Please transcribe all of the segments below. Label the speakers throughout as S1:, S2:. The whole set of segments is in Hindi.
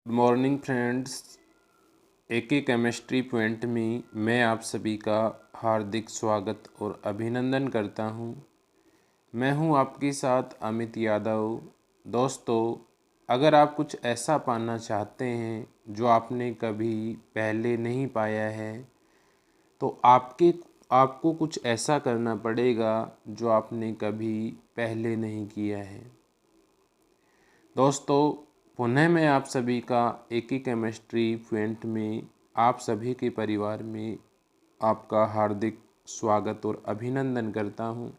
S1: Good morning friends. AK chemistry point में मैं आप सभी का हार्दिक स्वागत और अभिनंदन करता हूं। मैं हूं आपके साथ अमित यादव। दोस्तों, अगर आप कुछ ऐसा पाना चाहते हैं जो आपने कभी पहले नहीं पाया है तो आपको कुछ ऐसा करना पड़ेगा जो आपने कभी पहले नहीं किया है। दोस्तों, पुनः मैं आप सभी का एके केमिस्ट्री पॉइंट में आप सभी के परिवार में आपका हार्दिक स्वागत और अभिनंदन करता हूं।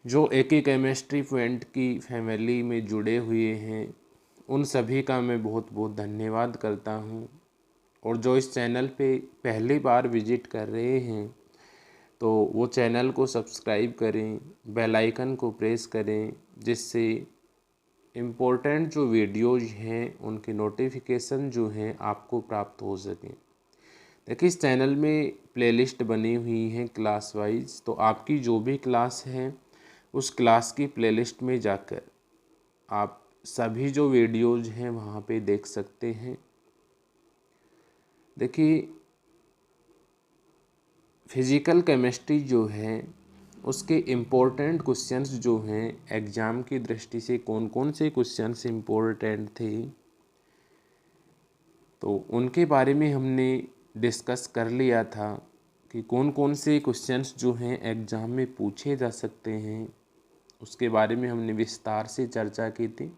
S1: जो एके केमिस्ट्री पॉइंट की फैमिली में जुड़े हुए हैं उन सभी का मैं बहुत बहुत धन्यवाद करता हूं। और जो इस चैनल पे पहली बार विजिट कर रहे हैं तो वो चैनल को सब्सक्राइब करें, बेल आइकन को प्रेस करें, जिससे इम्पोर्टेंट जो वीडियोज हैं उनकी नोटिफिकेशन जो हैं आपको प्राप्त हो सकें। देखिए, इस चैनल में प्लेलिस्ट बनी हुई हैं क्लास वाइज, तो आपकी जो भी क्लास है उस क्लास की प्लेलिस्ट में जाकर आप सभी जो वीडियोज हैं वहाँ पे देख सकते हैं। देखिए, फिज़िकल केमिस्ट्री जो है उसके इम्पोर्टेंट क्वेश्चंस जो हैं एग्ज़ाम की दृष्टि से कौन कौन से क्वेश्चंस इम्पोर्टेंट थे तो उनके बारे में हमने डिस्कस कर लिया था कि कौन कौन से क्वेश्चंस जो हैं एग्ज़ाम में पूछे जा सकते हैं। उसके बारे में हमने विस्तार से चर्चा की थी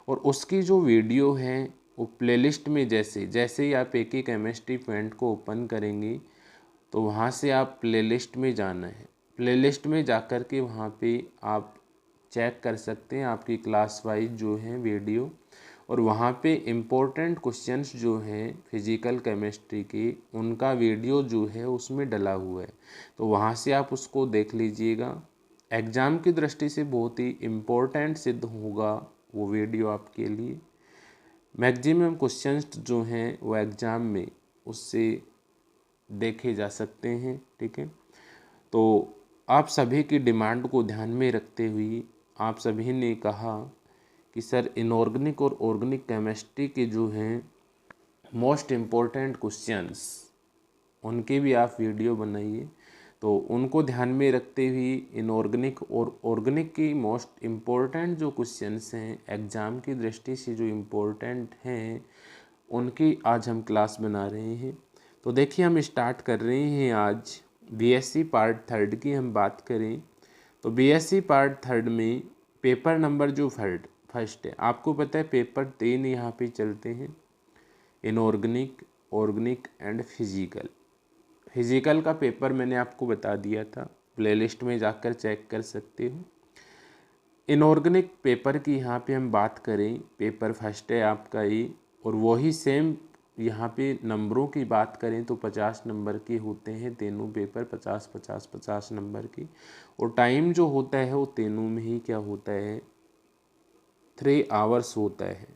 S1: और उसकी जो वीडियो है वो प्लेलिस्ट में जैसे जैसे ही आप एके केमिस्ट्री पॉइंट को ओपन करेंगे तो वहाँ से आप प्लेलिस्ट में जाना है। प्लेलिस्ट में जाकर के वहाँ पे आप चेक कर सकते हैं आपकी क्लास वाइज जो है वीडियो, और वहाँ पे इम्पोर्टेंट क्वेश्चंस जो हैं फिज़िकल केमिस्ट्री के उनका वीडियो जो है उसमें डला हुआ है, तो वहाँ से आप उसको देख लीजिएगा। एग्ज़ाम की दृष्टि से बहुत ही इम्पोर्टेंट सिद्ध होगा वो वीडियो आपके लिए। मैक्सिमम क्वेश्चंस जो हैं वो एग्ज़ाम में उससे देखे जा सकते हैं। ठीक है, तो आप सभी की डिमांड को ध्यान में रखते हुए आप सभी ने कहा कि सर इनऑर्गेनिक और ऑर्गेनिक केमिस्ट्री के जो हैं मोस्ट इम्पोर्टेंट क्वेश्चंस उनके भी आप वीडियो बनाइए। तो उनको ध्यान में रखते हुए इनऑर्गेनिक और ऑर्गेनिक की मोस्ट इम्पोर्टेंट जो क्वेश्चंस हैं एग्ज़ाम की दृष्टि से जो इम्पोर्टेंट हैं उनकी आज हम क्लास बना रहे हैं। तो देखिए, हम स्टार्ट कर रहे हैं आज बीएससी पार्ट थर्ड की हम बात करें तो बीएससी पार्ट थर्ड में पेपर नंबर जो फर्स्ट है, आपको पता है पेपर 3 यहाँ पे चलते हैं, inorganic, organic and physical. Physical का पेपर मैंने आपको बता दिया था, प्लेलिस्ट में जाकर चेक कर सकते हो। इनऑर्गेनिक पेपर की यहाँ पे हम बात करें, पेपर फर्स्ट है आपका ये, और वही सेम यहाँ पे नंबरों की बात करें तो 50 नंबर के होते हैं तीनों पेपर, 50 नंबर की। और टाइम जो होता है वो तीनों में ही क्या होता है, 3 आवर्स होता है।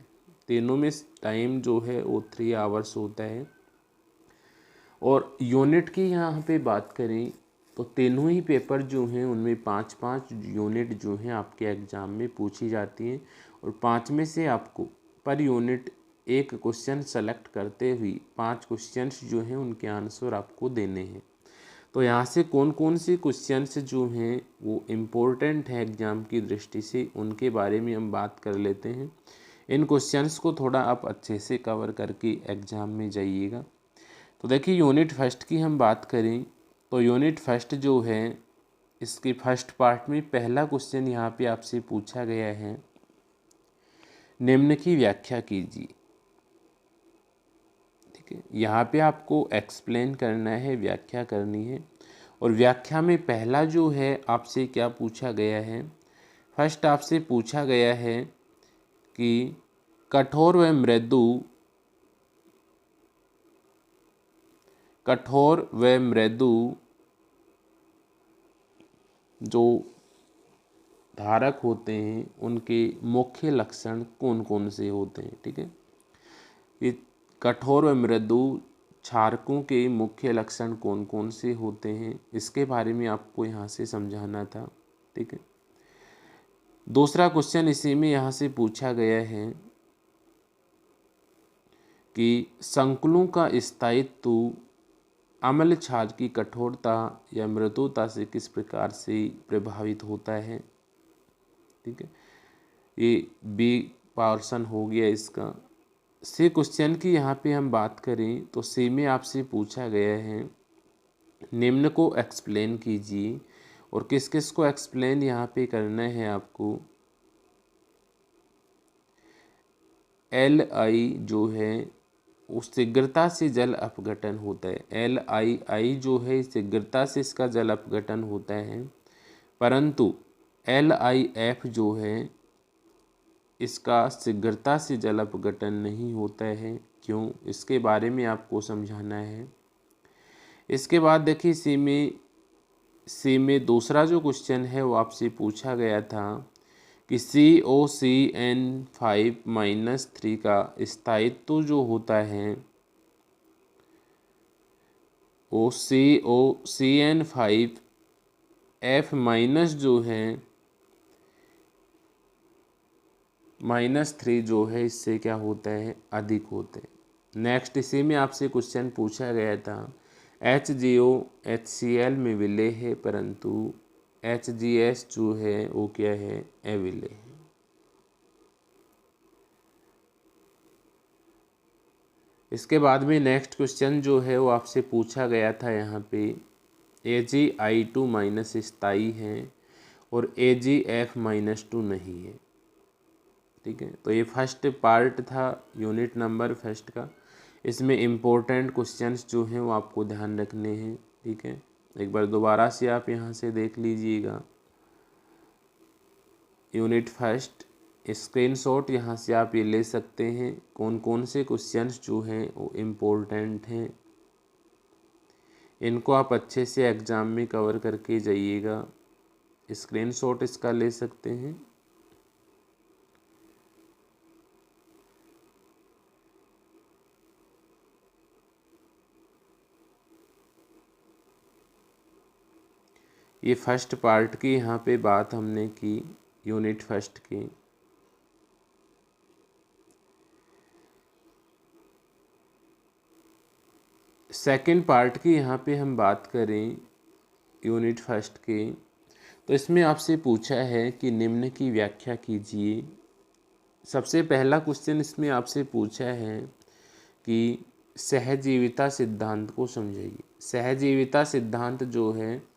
S1: तीनों में टाइम जो है वो 3 आवर्स होता है। और यूनिट की यहाँ पे बात करें तो तीनों ही पेपर जो हैं उनमें 5-5 यूनिट जो हैं आपके एग्ज़ाम में पूछी जाती हैं, और 5 में से आपको पर यूनिट एक क्वेश्चन सेलेक्ट करते हुए 5 क्वेश्चंस जो हैं उनके आंसर आपको देने हैं। तो यहाँ से कौन कौन से क्वेश्चंस जो हैं वो इम्पोर्टेंट है एग्ज़ाम की दृष्टि से उनके बारे में हम बात कर लेते हैं। इन क्वेश्चंस को थोड़ा आप अच्छे से कवर करके एग्ज़ाम में जाइएगा। तो देखिए, यूनिट फर्स्ट की हम बात करें तो यूनिट फर्स्ट जो है इसके फर्स्ट पार्ट में पहला क्वेश्चन यहाँ पे आपसे पूछा गया है, निम्न की व्याख्या कीजिए। ठीक है, यहाँ पे आपको एक्सप्लेन करना है, व्याख्या करनी है। और व्याख्या में पहला जो है आपसे क्या पूछा गया है, फर्स्ट आपसे पूछा गया है कि कठोर व मृदु जो धारक होते हैं उनके मुख्य लक्षण कौन कौन से होते हैं। ठीक है, ये कठोर व मृदु क्षारकों के मुख्य लक्षण कौन कौन से होते हैं इसके बारे में आपको यहाँ से समझाना था। ठीक है, दूसरा क्वेश्चन इसी में यहाँ से पूछा गया है कि संकुलों का स्थायित्व अम्ल क्षार की कठोरता या मृदुता से किस प्रकार से प्रभावित होता है। ठीक है, ये बी पोर्शन हो गया इसका। सी क्वेश्चन की यहाँ पे हम बात करें तो सी में आपसे पूछा गया है निम्न को एक्सप्लेन कीजिए, और किस किस को एक्सप्लेन यहाँ पे करना है आपको। LI जो है उस शीघ्रता से जल अपघटन होता है। LII जो है शीघ्रता से इसका जल अपघटन होता है, परंतु LIF जो है इसका शीघ्रता से जल अपघटन नहीं होता है। क्यों, इसके बारे में आपको समझाना है। इसके बाद देखिए सी में दूसरा जो क्वेश्चन है वो आपसे पूछा गया था कि COCN5-3 का स्थायित्व जो होता है वो COCN5F- जो है -3 जो है इससे क्या होता है, अधिक होते हैं। नेक्स्ट इसी में आपसे क्वेश्चन पूछा गया था HGO HCl में विलय है, परंतु HGS जो है वो क्या है, अविलय है। इसके बाद में नेक्स्ट क्वेश्चन जो है वो आपसे पूछा गया था यहाँ पे AgI2- स्थायी है और AgF-2 नहीं है। ठीक है, तो ये फर्स्ट पार्ट था यूनिट नंबर फर्स्ट का। इसमें इम्पोर्टेंट क्वेश्चंस जो हैं वो आपको ध्यान रखने हैं। ठीक है, एक बार दोबारा से आप यहाँ से देख लीजिएगा यूनिट फर्स्ट स्क्रीनशॉट यहाँ से आप ये ले सकते हैं, कौन कौन से क्वेश्चंस जो हैं वो इम्पोर्टेंट हैं, इनको आप अच्छे से एग्ज़ाम में कवर करके जाइएगा। स्क्रीनशॉट इसका ले सकते हैं। ये फर्स्ट पार्ट की यहाँ पे बात हमने की यूनिट फर्स्ट की। सेकंड पार्ट की यहाँ पे हम बात करें यूनिट फर्स्ट के, तो इसमें आपसे पूछा है कि निम्न की व्याख्या कीजिए। सबसे पहला क्वेश्चन इसमें आपसे पूछा है कि सहजीविता सिद्धांत को समझाइए। सहजीविता सिद्धांत जो है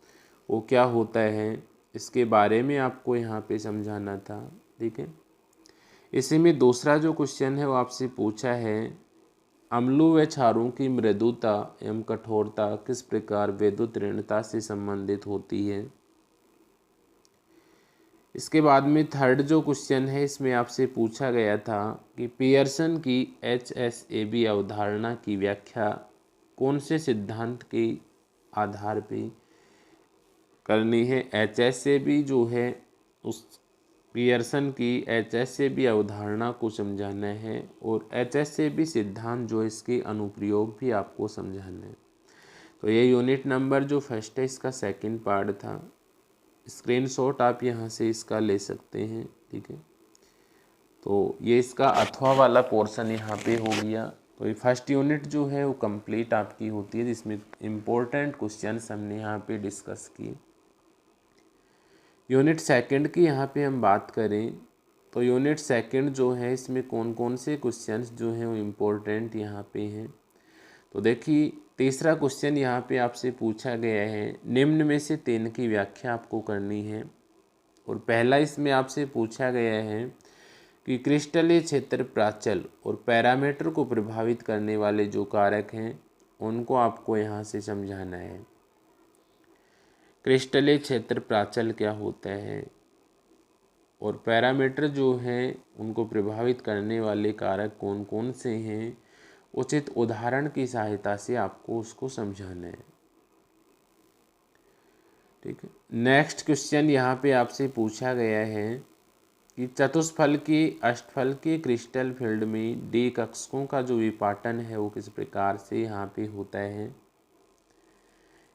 S1: वो क्या होता है, इसके बारे में आपको यहाँ पे समझाना था। ठीक है, इसी में दूसरा जो क्वेश्चन है वो आपसे पूछा है अम्लों व क्षारों की मृदुता एवं कठोरता किस प्रकार विद्युत ऋणता से संबंधित होती है। इसके बाद में थर्ड जो क्वेश्चन है इसमें आपसे पूछा गया था कि पियर्सन की HSAB अवधारणा की व्याख्या कौन से सिद्धांत के आधार पे करनी है। HSAB जो है उस पियर्सन की HSAB अवधारणा को समझाना है, और HSAB सिद्धांत जो इसके अनुप्रयोग भी आपको समझाना है। तो ये यूनिट नंबर जो फर्स्ट है इसका सेकंड पार्ट था। स्क्रीनशॉट आप यहाँ से इसका ले सकते हैं। ठीक है, तो ये इसका अथवा वाला पोर्शन यहाँ पे हो गया। तो ये फर्स्ट यूनिट जो है वो कंप्लीट आपकी होती है, जिसमें इम्पोर्टेंट क्वेश्चंस हमने यहाँ पे डिस्कस किए। यूनिट सेकंड की यहाँ पे हम बात करें तो यूनिट सेकंड जो है इसमें कौन कौन से क्वेश्चंस जो हैं वो इम्पोर्टेंट यहाँ पे हैं। तो देखिए तीसरा क्वेश्चन यहाँ पे आपसे पूछा गया है निम्न में से 3 की व्याख्या आपको करनी है, और पहला इसमें आपसे पूछा गया है कि क्रिस्टलीय क्षेत्र प्राचल और पैरामीटर को प्रभावित करने वाले जो कारक हैं उनको आपको यहाँ से समझाना है। क्रिस्टलीय क्षेत्र प्राचल क्या होता है और पैरामीटर जो हैं उनको प्रभावित करने वाले कारक कौन कौन से हैं, उचित उदाहरण की सहायता से आपको उसको समझाना है। ठीक है, नेक्स्ट क्वेश्चन यहाँ पे आपसे पूछा गया है कि चतुष्फल की अष्टफल के क्रिस्टल फील्ड में डी कक्षकों का जो विपाटन है वो किस प्रकार से यहाँ पे होता है।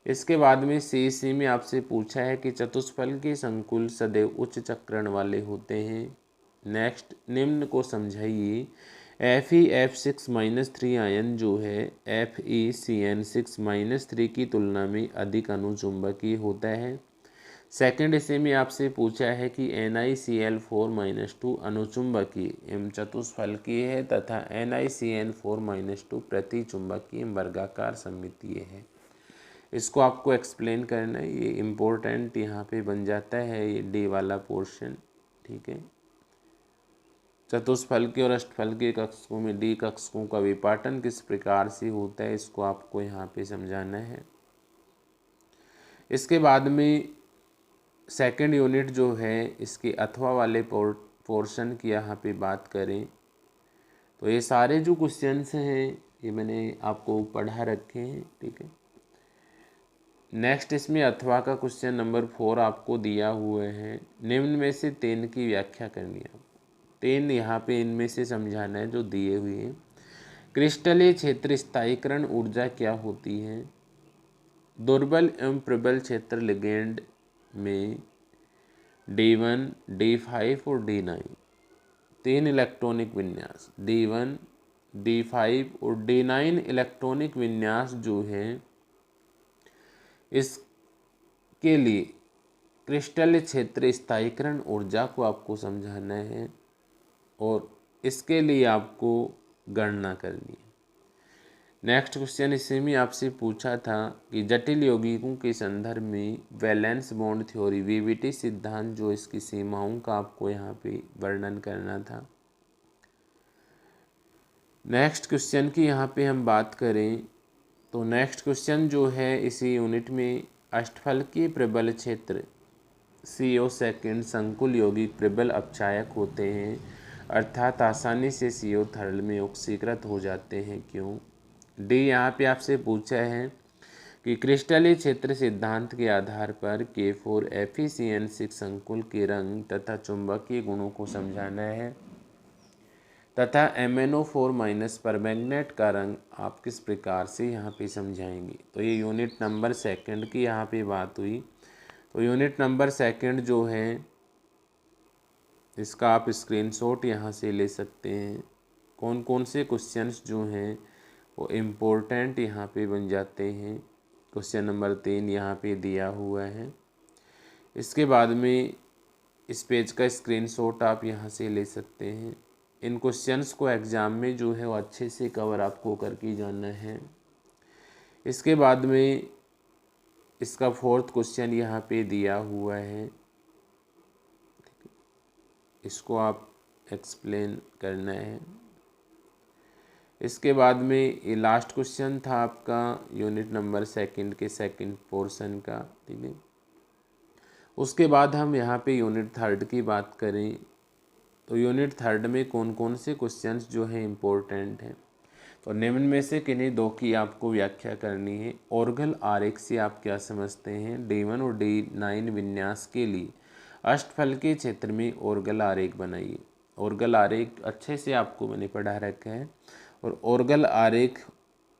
S1: इसके बाद में सी में आपसे पूछा है कि चतुष्फल के संकुल सदैव उच्च चक्रण वाले होते हैं। नेक्स्ट निम्न को समझाइए, Fe(F6-3) आयन जो है FeCN6-3 की तुलना में अधिक अनुचुंबकीय होता है। सेकंड इसे में आपसे पूछा है कि NiCl4-2 अनुचुंबकीय एवं चतुष्फलकीय है तथा NiCN4-2 प्रतिचुंबकीय एवं वर्गाकार सममितीय है। इसको आपको एक्सप्लेन करना है, ये इम्पोर्टेंट यहाँ पे बन जाता है ये डी वाला पोर्शन। ठीक है, चतुष्फलकीय और अष्टफलकीय कक्षकों में डी कक्षकों का विपाटन किस प्रकार से होता है, इसको आपको यहाँ पे समझाना है। इसके बाद में सेकंड यूनिट जो है इसके अथवा वाले पोर्शन की यहाँ पे बात करें तो ये सारे जो क्वेश्चंस हैं ये मैंने आपको पढ़ा रखे हैं। ठीक है, नेक्स्ट इसमें अथवा का क्वेश्चन नंबर 4 आपको दिया हुए हैं। निम्न में से तीन की व्याख्या करनी है। तीन यहाँ पे इनमें से समझाना है जो दिए हुए हैं। क्रिस्टलीय क्षेत्र स्थायीकरण ऊर्जा क्या होती है? दुर्बल एवं प्रबल क्षेत्र लिगेंड में D1, D5 और D9 तीन इलेक्ट्रॉनिक विन्यास, D1, D5 और D9 इलेक्ट्रॉनिक विन्यास जो है इसके लिए क्रिस्टल क्षेत्र स्थायीकरण ऊर्जा को आपको समझाना है और इसके लिए आपको गणना करनी है। नेक्स्ट क्वेश्चन इसी में आपसे पूछा था कि जटिल यौगिकों के संदर्भ में वैलेंस बॉन्ड थ्योरी वीवीटी सिद्धांत जो इसकी सीमाओं का आपको यहाँ पे वर्णन करना था। नेक्स्ट क्वेश्चन की यहाँ पे हम बात करें तो नेक्स्ट क्वेश्चन जो है इसी यूनिट में अष्टफलकीय प्रबल क्षेत्र CO सेकंड संकुल यौगिक प्रबल अपचायक होते हैं अर्थात आसानी से CO थर्ड में ऑक्सीकृत हो जाते हैं, क्यों? डी यहाँ पे आपसे पूछा है कि क्रिस्टलीय क्षेत्र सिद्धांत के आधार पर K4 FeCN6 संकुल के रंग तथा चुंबकीय गुणों को समझाना है तथा MnO4- परमैंगनेट का रंग आप किस प्रकार से यहाँ पे समझाएंगे। तो ये यूनिट नंबर सेकंड की यहाँ पे बात हुई। तो यूनिट नंबर सेकंड जो है इसका आप स्क्रीनशॉट यहाँ से ले सकते हैं। कौन कौन से क्वेश्चंस जो हैं वो इम्पोर्टेंट यहाँ पे बन जाते हैं। क्वेश्चन नंबर 3 यहाँ पे दिया हुआ है। इसके बाद में इस पेज का स्क्रीनशॉट आप यहाँ से ले सकते हैं। इन क्वेश्चंस को एग्ज़ाम में जो है वो अच्छे से कवर आपको करके जाना है। इसके बाद में इसका फोर्थ क्वेश्चन यहाँ पे दिया हुआ है, इसको आप एक्सप्लेन करना है। इसके बाद में ये लास्ट क्वेश्चन था आपका यूनिट नंबर सेकंड के सेकंड पोर्शन का। ठीक है, उसके बाद हम यहाँ पे यूनिट थर्ड की बात करें तो यूनिट थर्ड में कौन कौन से क्वेश्चंस जो हैं इम्पोर्टेंट हैं। तो निम्न में से किन्हीं दो की आपको व्याख्या करनी है। ऑर्गल आरेख से आप क्या समझते हैं? D1 और D9 विन्यास के लिए अष्टफलकीय क्षेत्र में ऑर्गल आरेख बनाइए। ऑर्गल आरेख अच्छे से आपको मैंने पढ़ा रखा है और ऑर्गल आरेख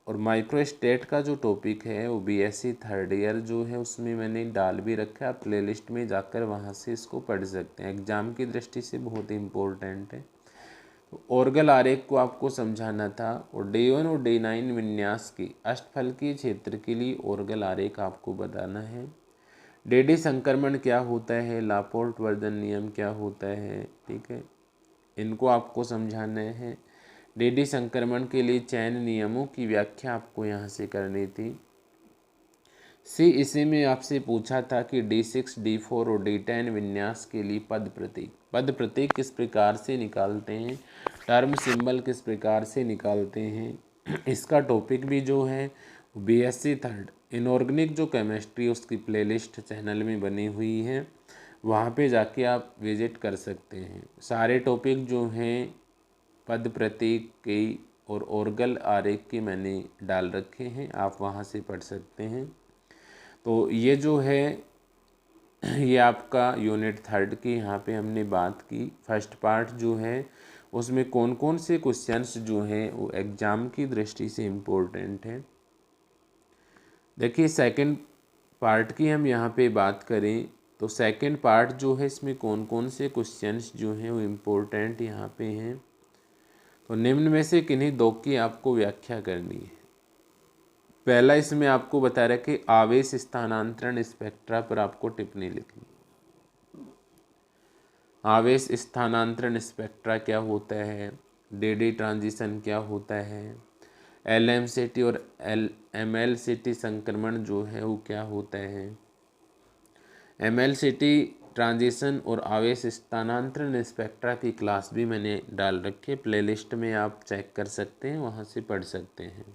S1: और माइक्रोस्टेट का जो टॉपिक है वो BSc थर्ड ईयर जो है उसमें मैंने डाल भी रखा है। आप प्लेलिस्ट में जाकर वहाँ से इसको पढ़ सकते हैं, एग्जाम की दृष्टि से बहुत इम्पोर्टेंट है। तो ऑर्गल आरेख को आपको समझाना था और D1 और D9 विन्यास की अष्टफलकीय क्षेत्र के लिए ऑर्गल आरेख आपको बताना है। डेडी संक्रमण क्या होता है, लापोर्ट वर्धन नियम क्या होता है, ठीक है, इनको आपको समझाना है। डेडी संक्रमण के लिए चयन नियमों की व्याख्या आपको यहाँ से करनी थी। सी इसी में आपसे पूछा था कि D6, D4 और D10 विन्यास के लिए पद प्रतीक किस प्रकार से निकालते हैं, टर्म सिंबल किस प्रकार से निकालते हैं। इसका टॉपिक भी जो है BSc थर्ड इनऑर्गेनिक जो केमिस्ट्री उसकी प्लेलिस्ट चैनल में बनी हुई है, वहाँ पे जाके आप विजिट कर सकते हैं। सारे टॉपिक जो हैं पद प्रतीक की और ऑर्गल आरेख की मैंने डाल रखे हैं, आप वहाँ से पढ़ सकते हैं। तो ये जो है ये आपका यूनिट थर्ड की यहाँ पे हमने बात की। फर्स्ट पार्ट जो है उसमें कौन कौन से क्वेश्चंस जो हैं वो एग्ज़ाम की दृष्टि से इम्पोर्टेंट है। देखिए सेकंड पार्ट की हम यहाँ पे बात करें तो सेकंड पार्ट जो है इसमें कौन कौन से क्वेश्चंस जो हैं वो इम्पोर्टेंट यहाँ पे हैं। तो निम्न में से किन्हीं दो की आपको व्याख्या करनी है। पहला इसमें आपको बता रहा है कि आवेश स्थानांतरण स्पेक्ट्रा पर आपको टिप्पणी लिखनी। आवेश स्थानांतरण स्पेक्ट्रा क्या होता है, डीडी ट्रांजिशन क्या होता है, एलएमसीटी और एमएलसीटी संक्रमण जो है वो क्या होता है। एमएलसीटी ट्रांजिशन और आवेश स्थानांतरण स्पेक्ट्रा की क्लास भी मैंने डाल रखी है, प्लेलिस्ट में आप चेक कर सकते हैं, वहाँ से पढ़ सकते हैं।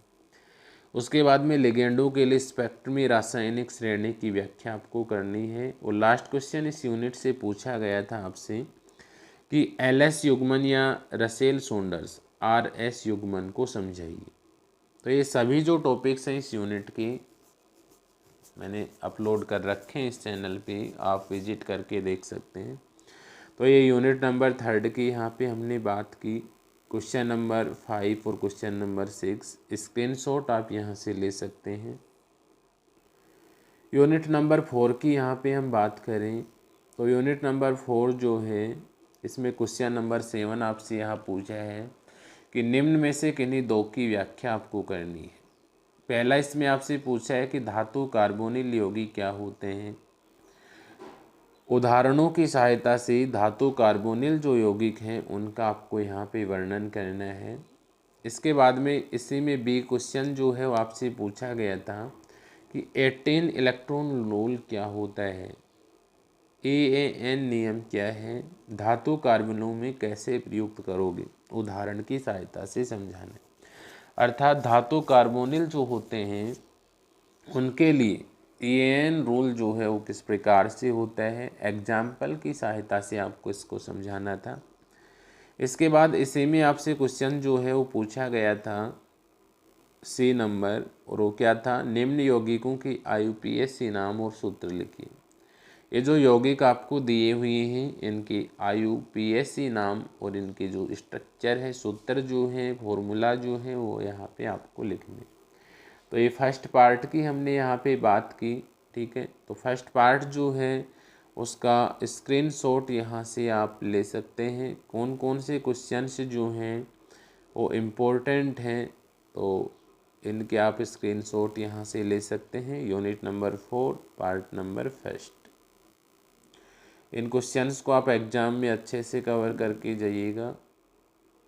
S1: उसके बाद में लिगेंडों के लिए स्पेक्ट्रमी रासायनिक श्रेणी की व्याख्या आपको करनी है। और लास्ट क्वेश्चन इस यूनिट से पूछा गया था आपसे कि एलएस युग्मन या रसेल सोंडर्स आरएस युग्मन को समझाइए। तो ये सभी जो टॉपिक्स हैं इस यूनिट के मैंने अपलोड कर रखे हैं इस चैनल पे, आप विजिट करके देख सकते हैं। तो ये यूनिट नंबर 3 की यहाँ पे हमने बात की। क्वेश्चन नंबर 5 और क्वेश्चन नंबर 6 स्क्रीनशॉट आप यहाँ से ले सकते हैं। यूनिट नंबर 4 की यहाँ पे हम बात करें तो यूनिट नंबर 4 जो है इसमें क्वेश्चन नंबर 7 आपसे यहाँ पूछा है कि निम्न में से किन्हीं दो की व्याख्या आपको करनी है। पहला इसमें आपसे पूछा है कि धातु कार्बोनिल यौगिक क्या होते हैं। उदाहरणों की सहायता से धातु कार्बोनिल जो यौगिक हैं उनका आपको यहाँ पे वर्णन करना है। इसके बाद में इसी में बी क्वेश्चन जो है वो आपसे पूछा गया था कि 18 इलेक्ट्रॉन रूल क्या होता है, AAN नियम क्या है, धातु कार्बनों में कैसे प्रयुक्त करोगे, उदाहरण की सहायता से समझाना है। अर्थात धातु कार्बोनिल जो होते हैं उनके लिए AAN रूल जो है वो किस प्रकार से होता है, एग्जाम्पल की सहायता से आपको इसको समझाना था। इसके बाद इसी में आपसे क्वेश्चन जो है वो पूछा गया था C नंबर, और वो क्या था, निम्न यौगिकों की IUPAC नाम और सूत्र लिखिए। ये जो यौगिक आपको दिए हुए हैं इनके IUPAC नाम और इनके जो स्ट्रक्चर है, सूत्र जो है, फॉर्मूला जो है वो यहाँ पे आपको लिखने। तो ये फर्स्ट पार्ट की हमने यहाँ पे बात की, ठीक है। तो फर्स्ट पार्ट जो है उसका स्क्रीनशॉट यहाँ से आप ले सकते हैं। कौन कौन से क्वेश्चंस जो हैं वो इम्पोर्टेंट हैं तो इनके आप स्क्रीनशॉट यहाँ से ले सकते हैं। Unit number 4 part number 1। इन क्वेश्चंस को आप एग्ज़ाम में अच्छे से कवर करके जाइएगा,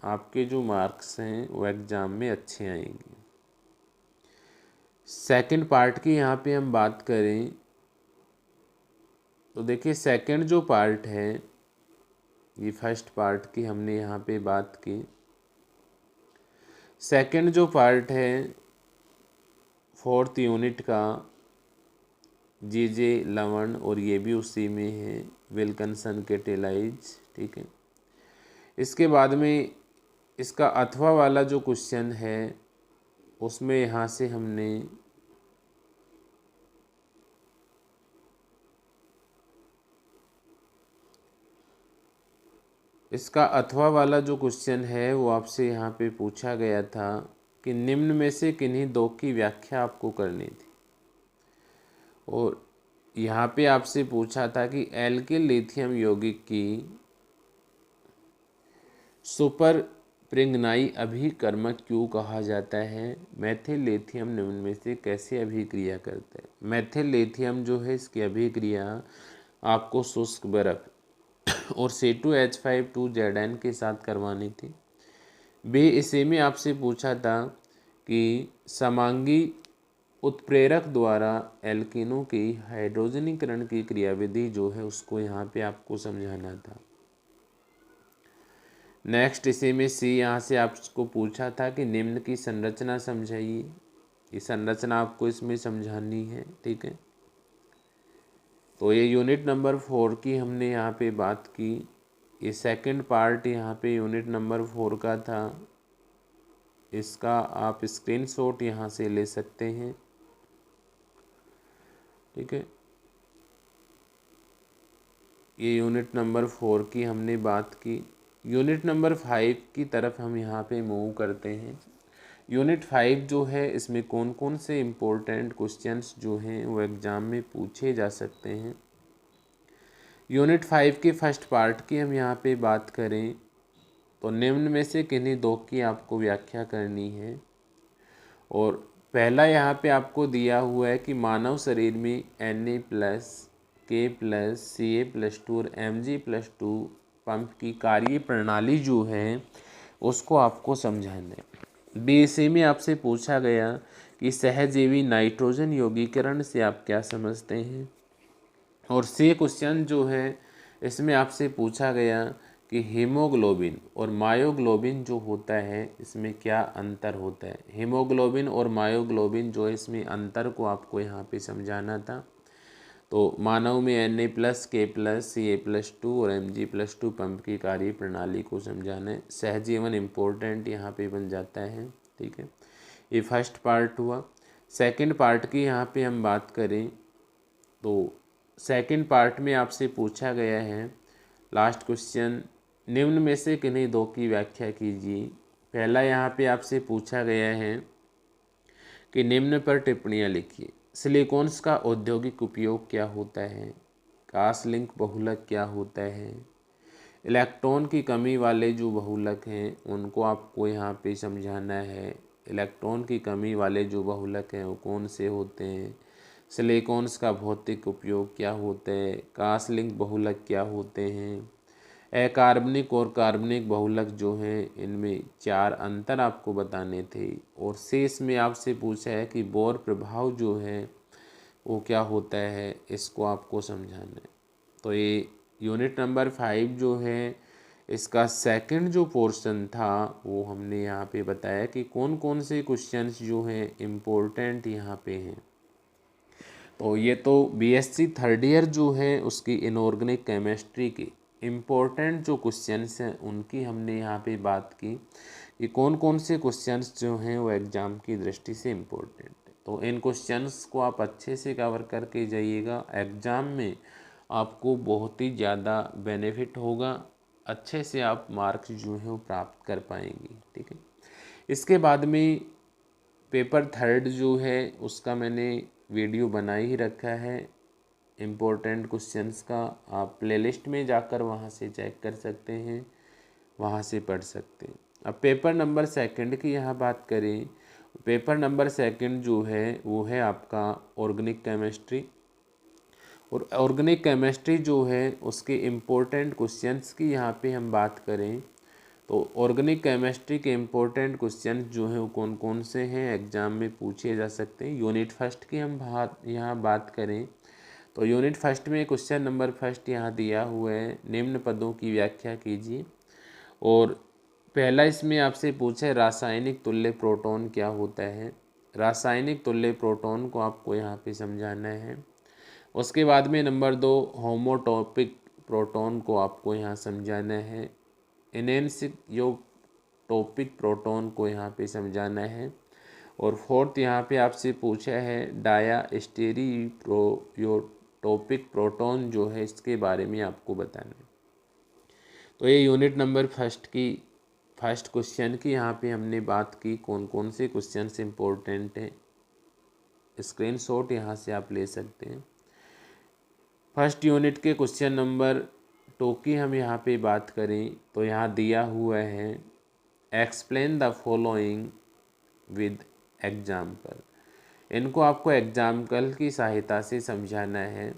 S1: आपके जो मार्क्स हैं वो एग्ज़ाम में अच्छे आएंगे। सेकंड पार्ट की यहाँ पे हम बात करें तो देखिए सेकंड जो पार्ट है, ये फर्स्ट पार्ट की हमने यहाँ पे बात की। सेकंड जो पार्ट है 4th यूनिट का, जे लवण, और ये भी उसी में है, विल्किंसन कैटेलाइज, ठीक है। इसके बाद में इसका अथवा वाला जो क्वेश्चन है उसमें यहाँ से हमने इसका अथवा वाला जो क्वेश्चन है वो आपसे यहाँ पे पूछा गया था कि निम्न में से किन्हीं दो की व्याख्या आपको करनी थी। और यहाँ पे आपसे पूछा था कि एल्किल लिथियम यौगिक की सुपर प्रिंगनाई अभिकर्मक क्यों कहा जाता है, मैथिल लिथियम निम्न में से कैसे अभिक्रिया करता है। मैथिल लिथियम जो है इसकी अभिक्रिया आपको शुष्क बर्फ और C2H5 2Zn के साथ करवानी थी। बे इसी में आपसे पूछा था कि समांगी उत्प्रेरक द्वारा एल्किनों की हाइड्रोजनीकरण की क्रियाविधि जो है उसको यहाँ पे आपको समझाना था। नेक्स्ट इसी में सी यहाँ से आपको पूछा था कि निम्न की संरचना समझाइए। ये संरचना आपको इसमें समझानी है, ठीक है। तो ये यूनिट नंबर 4 की हमने यहाँ पे बात की। ये सेकंड पार्ट यहाँ पे यूनिट नंबर 4 का था, इसका आप स्क्रीनशॉट यहाँ से ले सकते हैं, ठीक है। ये यूनिट नंबर 4 की हमने बात की। यूनिट नंबर 5 की तरफ हम यहाँ पे मूव करते हैं। यूनिट 5 जो है इसमें कौन कौन से इम्पोर्टेंट क्वेश्चंस जो हैं वो एग्ज़ाम में पूछे जा सकते हैं। यूनिट 5 के फर्स्ट पार्ट की हम यहाँ पे बात करें तो निम्न में से किन्हीं दो की आपको व्याख्या करनी है। और पहला यहाँ पे आपको दिया हुआ है कि मानव शरीर में Na+K+Ca+2 और Mg+2 पंप की कार्य प्रणाली जो है उसको आपको समझाना है। BSc में आपसे पूछा गया कि सहजीवी नाइट्रोजन यौगीकरण से आप क्या समझते हैं। और सी क्वेश्चन जो है इसमें आपसे पूछा गया कि हीमोग्लोबिन और मायोग्लोबिन जो होता है इसमें क्या अंतर होता है। हीमोग्लोबिन और मायोग्लोबिन जो है इसमें अंतर को आपको यहाँ पे समझाना था। तो मानव में Na+K+Ca+2 और Mg+2 पंप की कार्य प्रणाली को समझाना है। सहजीवन इम्पोर्टेंट यहाँ पे बन जाता है। ठीक है, ये फर्स्ट पार्ट हुआ। सेकंड पार्ट की यहाँ पे हम बात करें तो सेकंड पार्ट में आपसे पूछा गया है लास्ट क्वेश्चन, निम्न में से किन्हीं दो की व्याख्या कीजिए। पहला यहाँ पे आपसे पूछा गया है कि निम्न पर टिप्पणियाँ लिखिए। सिलिकॉन्स का औद्योगिक उपयोग क्या होता है। क्रॉस-लिंक बहुलक क्या होता है। इलेक्ट्रॉन की कमी वाले जो बहुलक हैं उनको आपको यहाँ पे समझाना है। इलेक्ट्रॉन की कमी वाले जो बहुलक हैं वो कौन से होते हैं। सिलिकॉन्स का भौतिक उपयोग क्या होता है। क्रॉस-लिंक बहुलक क्या होते हैं। अकार्बनिक और कार्बनिक बहुलक जो हैं इनमें चार अंतर आपको बताने थे। और शेष में आपसे पूछा है कि बोर प्रभाव जो है वो क्या होता है, इसको आपको समझाना है। तो ये यूनिट नंबर 5 जो है इसका सेकंड जो पोर्शन था वो हमने यहाँ पे बताया कि कौन कौन से क्वेश्चंस जो हैं इम्पोर्टेंट यहाँ पे हैं। तो ये तो BSc थर्ड ईयर जो है उसकी इनऑर्गेनिक केमिस्ट्री की इम्पोर्टेंट जो क्वेश्चंस हैं उनकी हमने यहाँ पे बात की कि कौन कौन से क्वेश्चंस जो हैं वो एग्ज़ाम की दृष्टि से इम्पोर्टेंट है। तो इन क्वेश्चंस को आप अच्छे से कवर करके जाइएगा, एग्ज़ाम में आपको बहुत ही ज़्यादा बेनिफिट होगा, अच्छे से आप मार्क्स जो हैं वो प्राप्त कर पाएंगे। ठीक है, इसके बाद में पेपर थर्ड जो है उसका मैंने वीडियो बना ही रखा है इम्पोर्टेंट क्वेश्चंस का। आप प्लेलिस्ट में जाकर वहाँ से चेक कर सकते हैं, वहाँ से पढ़ सकते हैं। अब पेपर नंबर सेकंड की यहाँ बात करें, पेपर नंबर सेकंड जो है वो है आपका ऑर्गेनिक केमिस्ट्री। और ऑर्गेनिक केमिस्ट्री जो है उसके इम्पोर्टेंट क्वेश्चंस की यहाँ पे हम बात करें तो ऑर्गेनिक केमिस्ट्री के इम्पोर्टेंट क्वेश्चन जो हैं वो कौन कौन से हैं एग्ज़ाम में पूछे जा सकते हैं। यूनिट फर्स्ट की हम यहाँ बात करें तो यूनिट फर्स्ट में क्वेश्चन नंबर फर्स्ट यहाँ दिया हुआ है, निम्न पदों की व्याख्या कीजिए। और पहला इसमें आपसे पूछा है रासायनिक तुल्य प्रोटॉन क्या होता है। रासायनिक तुल्य प्रोटॉन को आपको यहाँ पे समझाना है। उसके बाद में नंबर 2 होमोटॉपिक प्रोटॉन को आपको यहाँ समझाना है। एनेंसियोटॉपिक प्रोटॉन को यहाँ पे समझाना है। और फोर्थ यहाँ पे आपसे पूछा है डाया स्टेरियोटॉपिक प्रोटॉन जो है इसके बारे में आपको बताना है। तो ये यूनिट नंबर फर्स्ट क्वेश्चन की यहाँ पे हमने बात की कौन कौन से क्वेश्चन इम्पोर्टेंट हैं। स्क्रीनशॉट यहाँ से आप ले सकते हैं। फर्स्ट यूनिट के क्वेश्चन नंबर 2 की हम यहाँ पे बात करें तो यहाँ दिया हुआ है explain the following with example. इनको आपको एग्जाम्पल की सहायता से समझाना है।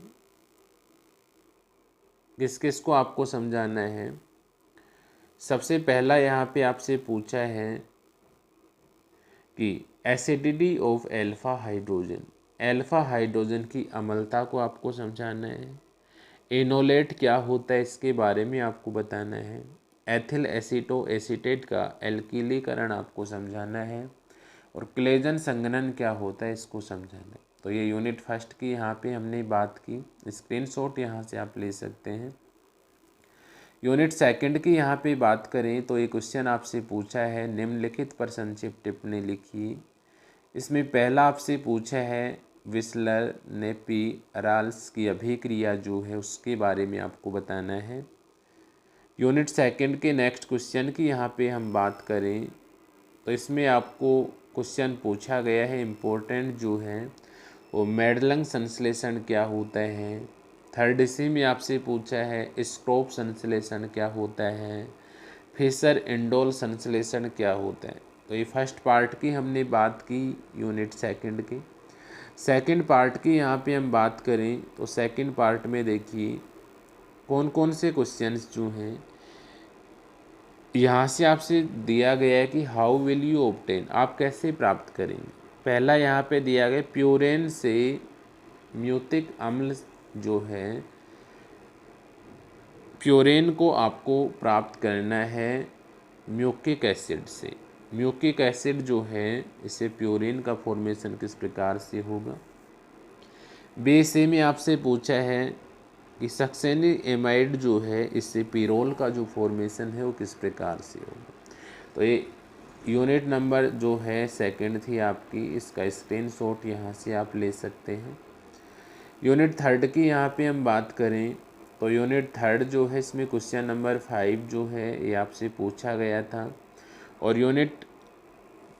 S1: किस किस को आपको समझाना है। सबसे पहला यहाँ पे आपसे पूछा है कि acidity of alpha hydrogen, alpha hydrogen की अम्लता को आपको समझाना है। इनोलेट क्या होता है इसके बारे में आपको बताना है। एथिल एसीटो एसीटेट का एल्कीलीकरण आपको समझाना है। और क्लेजन संघनन क्या होता है इसको समझाना है। तो ये यूनिट फर्स्ट की यहाँ पे हमने बात की, स्क्रीनशॉट यहाँ से आप ले सकते हैं। यूनिट सेकंड की यहाँ पे बात करें तो ये क्वेश्चन आपसे पूछा है निम्नलिखित पर संक्षिप्त टिप्पणी लिखिए। इसमें पहला आपसे पूछा है विस्लर नेपी राल्स की अभिक्रिया जो है उसके बारे में आपको बताना है। यूनिट सेकंड के नेक्स्ट क्वेश्चन की यहाँ पे हम बात करें तो इसमें आपको क्वेश्चन पूछा गया है इम्पोर्टेंट जो है वो मेडलंग संश्लेषण क्या होता है। थर्ड इसी में आपसे पूछा है स्ट्रोप संश्लेषण क्या होता है। फिशर इंडोल संश्लेषण क्या होता है। तो ये फर्स्ट पार्ट की हमने बात की यूनिट सेकंड की। सेकंड पार्ट की यहाँ पे हम बात करें तो सेकंड पार्ट में देखिए कौन कौन से क्वेश्चंस जो हैं यहाँ से आपसे दिया गया है कि हाउ विल यू ऑब्टेन, आप कैसे प्राप्त करेंगे। पहला यहाँ पे दिया गया प्यूरेन से म्यूटिक अम्ल जो है, प्यूरेन को आपको प्राप्त करना है म्यूकिक एसिड से। म्यूकिक एसिड जो है इसे प्यूरेन का फॉर्मेशन किस प्रकार से होगा। बी से में आपसे पूछा है कि सक्सेनिक एमाइड जो है इससे पिरोल का जो फॉर्मेशन है वो किस प्रकार से होगा। तो ये यूनिट नंबर जो है सेकंड थी आपकी, इसका स्क्रीनशॉट यहाँ से आप ले सकते हैं। यूनिट थर्ड की यहाँ पे हम बात करें तो यूनिट थर्ड जो है इसमें क्वेश्चन नंबर 5 जो है ये आपसे पूछा गया था। और यूनिट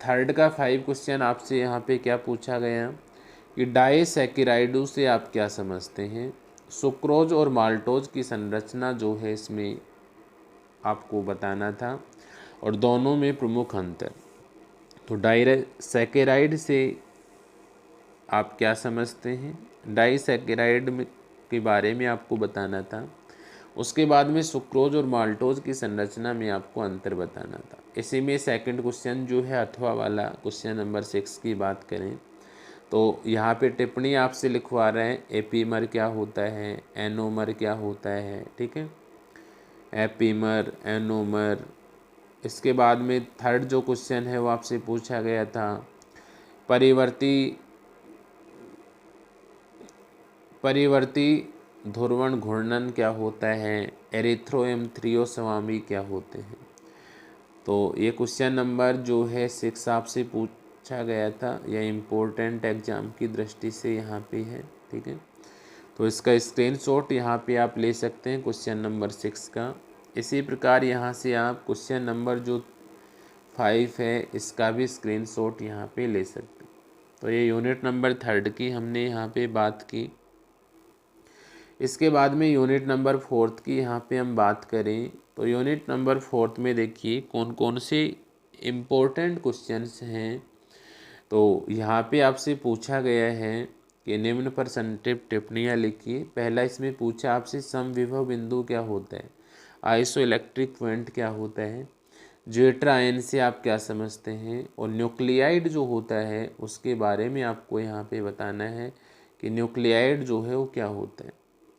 S1: थर्ड का 5 क्वेश्चन आपसे यहाँ पे क्या पूछा गया कि डाइसैकेराइडों से आप क्या समझते हैं। सुक्रोज और माल्टोज की संरचना जो है इसमें आपको बताना था और दोनों में प्रमुख अंतर। तो डाइसैकेराइड से आप क्या समझते हैं, डाइसैकेराइड में के बारे में आपको बताना था। उसके बाद में सुक्रोज और माल्टोज की संरचना में आपको अंतर बताना था। इसी में सेकंड क्वेश्चन जो है अथवा वाला क्वेश्चन नंबर 6 की बात करें तो यहाँ पे टिप्पणी आपसे लिखवा रहे हैं एपीमर क्या होता है, एनोमर क्या होता है, ठीक है, एपीमर एनोमर। इसके बाद में थर्ड जो क्वेश्चन है वो आपसे पूछा गया था परिवर्ती ध्रुवण घूर्णन क्या होता है, एरिथ्रोएम थ्रियोस्वामी क्या होते हैं। तो ये क्वेश्चन नंबर जो है 6 आपसे पूछा गया था, यह इम्पोर्टेंट एग्जाम की दृष्टि से यहाँ पे है, ठीक है। तो इसका स्क्रीनशॉट यहाँ पे आप ले सकते हैं क्वेश्चन नंबर 6 का। इसी प्रकार यहाँ से आप क्वेश्चन नंबर जो 5 है इसका भी स्क्रीनशॉट यहाँ पे ले सकते हैं। तो ये यूनिट नंबर थर्ड की हमने यहाँ पे बात की। इसके बाद में यूनिट नंबर 4 की यहाँ पे हम बात करें तो यूनिट नंबर 4 में देखिए कौन कौन से इम्पोर्टेंट क्वेश्चंस हैं। तो यहाँ पे आपसे पूछा गया है कि निम्न पर संक्षिप्त टिप्पणियाँ लिखिए। पहला इसमें पूछा आपसे समविभव बिंदु क्या होता है, आइसो इलेक्ट्रिक पॉइंट क्या होता है, ज्वेट्रा आयन से आप क्या समझते हैं, और न्यूक्लियाइड जो होता है उसके बारे में आपको यहाँ पे बताना है कि न्यूक्लियाइड जो है वो क्या होता है।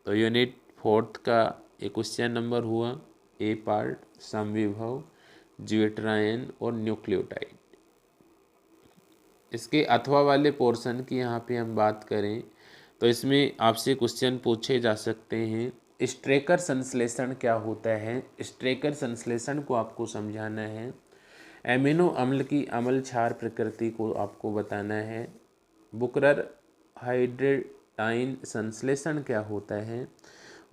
S1: तो यूनिट 4 का एक क्वेश्चन नंबर हुआ ए पार्ट, समविभव, ज्वेट्रा आयन और न्यूक्लियोटाइड। इसके अथवा वाले पोर्शन की यहाँ पे हम बात करें तो इसमें आपसे क्वेश्चन पूछे जा सकते हैं स्ट्रेकर संश्लेषण क्या होता है। स्ट्रेकर संश्लेषण को आपको समझाना है। एमिनो अम्ल की अम्ल क्षार प्रकृति को आपको बताना है। बुकरर हाइड्रेटाइन संश्लेषण क्या होता है,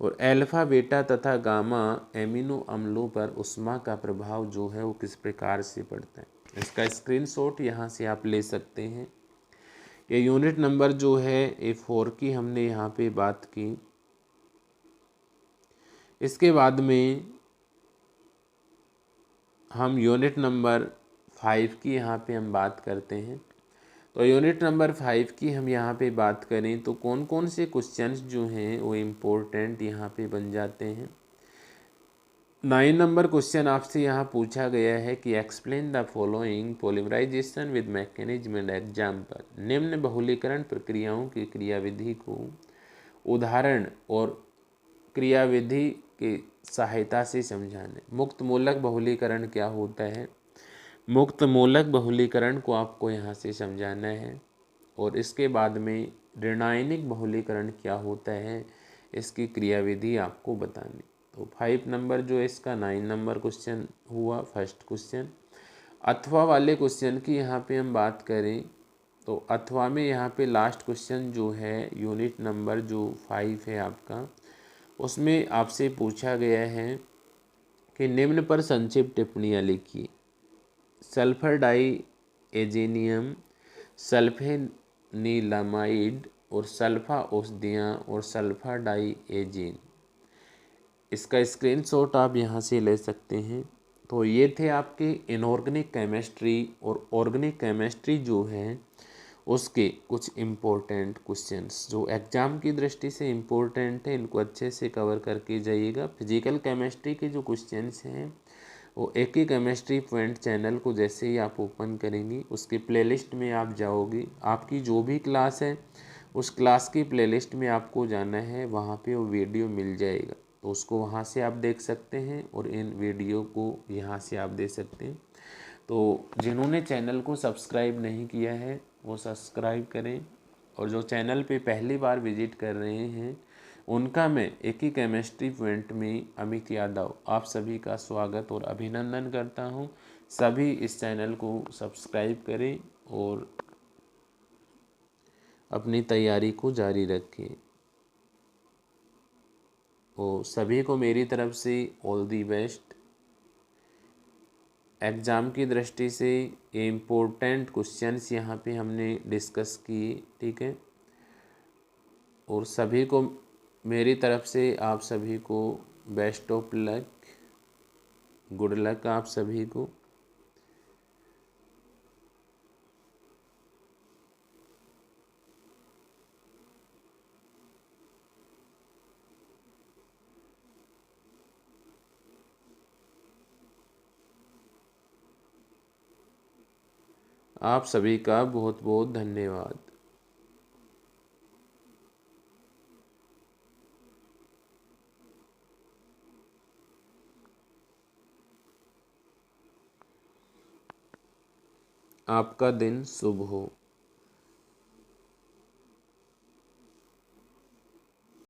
S1: और अल्फा बीटा तथा गामा एमिनो अम्लों पर ऊष्मा का प्रभाव जो है वो किस प्रकार से पड़ता है। इसका स्क्रीनशॉट यहाँ से आप ले सकते हैं। ये यूनिट नंबर जो है A4 की हमने यहाँ पे बात की। इसके बाद में हम यूनिट नंबर 5 की यहाँ पे हम बात करते हैं। तो यूनिट नंबर 5 की हम यहाँ पे बात करें तो कौन कौन से क्वेश्चंस जो हैं वो इम्पोर्टेंट यहाँ पे बन जाते हैं। 9 नंबर क्वेश्चन आपसे यहाँ पूछा गया है कि explain the following polymerisation with mechanism and example. निम्न बहुलीकरण प्रक्रियाओं की क्रियाविधि को उदाहरण और क्रियाविधि की सहायता से समझाने। मुक्त मूलक बहुलीकरण क्या होता है, मुक्त मूलक बहुलीकरण को आपको यहाँ से समझाना है। और इसके बाद में ऋणायनिक बहुलीकरण क्या होता है, इसकी क्रियाविधि आपको बतानी। तो 5 नंबर जो है इसका 9 नंबर क्वेश्चन हुआ फर्स्ट क्वेश्चन। अथवा वाले क्वेश्चन की यहाँ पे हम बात करें तो अथवा में यहाँ पे लास्ट क्वेश्चन जो है यूनिट नंबर जो 5 है आपका, उसमें आपसे पूछा गया है कि निम्न पर संक्षिप्त टिप्पणियाँ लिखिए। सल्फर डाई एजेनियम, सल्फेनिलमाइड और सल्फा औषधियाँ और सल्फा डाई एजीन। इसका स्क्रीनशॉट आप यहाँ से ले सकते हैं। तो ये थे आपके इनऑर्गेनिक केमिस्ट्री और ऑर्गेनिक केमिस्ट्री जो है उसके कुछ इम्पोर्टेंट क्वेश्चंस जो एग्ज़ाम की दृष्टि से इम्पोर्टेंट है, इनको अच्छे से कवर करके जाइएगा। फिजिकल केमिस्ट्री के जो क्वेश्चंस हैं वो एक ही केमिस्ट्री पॉइंट चैनल को जैसे ही आप ओपन करेंगी उसके प्लेलिस्ट में आप जाओगे, आपकी जो भी क्लास है उस क्लास की प्लेलिस्ट में आपको जाना है, वहाँ पे वो वीडियो मिल जाएगा, तो उसको वहाँ से आप देख सकते हैं और इन वीडियो को यहाँ से आप दे सकते हैं। तो जिन्होंने चैनल को सब्सक्राइब नहीं किया है वो सब्सक्राइब करें, और जो चैनल पे पहली बार विजिट कर रहे हैं उनका मैं एक ही केमिस्ट्री पॉइंट में अमित यादव आप सभी का स्वागत और अभिनंदन करता हूं। सभी इस चैनल को सब्सक्राइब करें और अपनी तैयारी को जारी रखें। और सभी को मेरी तरफ से ऑल दी बेस्ट। एग्ज़ाम की दृष्टि से ये इम्पोर्टेंट क्वेश्चंस यहाँ पे हमने डिस्कस किए, ठीक है। और सभी को मेरी तरफ से आप सभी को best of luck, good luck आप सभी को। आप सभी का बहुत बहुत धन्यवाद। आपका दिन शुभ हो।